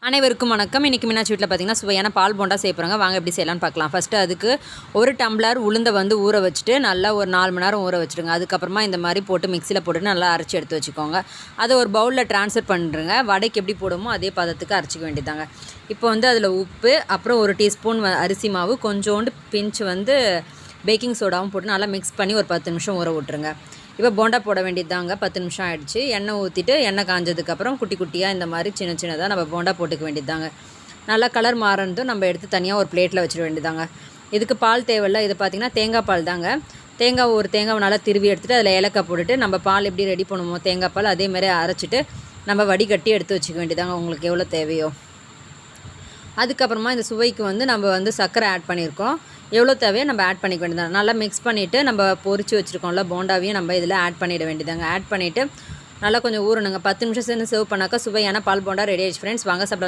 அனைவருக்கும் வணக்கம். இன்றைக்கி மீனாட்சி வீட்டில் பார்த்திங்கன்னா சுவையான பால் போண்டா செய்ய போகிறாங்க. வாங்க எப்படி செய்யலான்னு பார்க்கலாம். ஃபஸ்ட்டு அதுக்கு ஒரு டம்ளர் உளுந்தை ஊற வச்சுட்டு நல்லா ஒரு 4 மணி நேரம் ஊற வச்சுருங்க. அதுக்கப்புறமா இந்த மாதிரி போட்டு மிக்சியில் போட்டு நல்லா அரைச்சி எடுத்து வச்சுக்கோங்க. அதை ஒரு பவுலில் ட்ரான்ஸ்ஃபர் பண்ணுறங்க. வடைக்கு எப்படி போடுமோ அதே பதத்துக்கு அரைச்சிக்க வேண்டியதாங்க. இப்போ அதில் உப்பு, அப்புறம் 1 டீஸ்பூன் அரிசி மாவு, கொஞ்சோண்டு பிஞ்சு பேக்கிங் சோடாவும் போட்டு நல்லா மிக்ஸ் பண்ணி ஒரு 10 நிமிஷம் ஊற விட்ருங்க. இப்போ போண்டா போட வேண்டியது தாங்க. 10 நிமிஷம் ஆகிடுச்சு. எண்ணெய் ஊற்றிட்டு எண்ணெய் காஞ்சதுக்கப்புறம் குட்டி குட்டியாக இந்த மாதிரி சின்ன சின்னதாக நம்ம போண்டா போட்டுக்க வேண்டியது தாங்க. நல்லா கலர் மாறந்தும் நம்ம எடுத்து தனியாக ஒரு பிளேட்டில் வச்சிட வேண்டியதாங்க. இதுக்கு பால் தேவையில்ல. இது பார்த்திங்கன்னா தேங்காய் பால் தாங்க. ஒரு தேங்காவை நல்லா திருவி எடுத்துகிட்டு அதில் ஏலக்காய் போட்டுட்டு நம்ம பால் எப்படி ரெடி பண்ணுவோமோ தேங்காய் பால் அதேமாதிரி அரைச்சிட்டு நம்ம வடிகட்டி எடுத்து வச்சுக்க வேண்டியதாங்க உங்களுக்கு எவ்வளோ தேவையோ. அதுக்கப்புறமா இந்த சுவைக்கு நம்ம சர்க்கரை ஆட் பண்ணியிருக்கோம். எவ்வளோ தேவையோ நம்ம ஆட் பண்ணிக்க வேண்டியது. நல்லா மிக்ஸ் பண்ணிவிட்டு நம்ம பொரிச்சு வச்சுருக்கோம்ல போண்டாவையும் நம்ம இதில் ஆட் பண்ணிட வேண்டியதாங்க. ஆட் பண்ணிவிட்டு நல்லா கொஞ்சம் ஊறணுங்க. 10 நிமிஷம் சேர்ந்து சர்வ் பண்ணாக்கா சுவையான பால் போண்டா ரெடி ஆயிடுச்சு ஃப்ரெண்ட்ஸ். வாங்க சாப்பிட.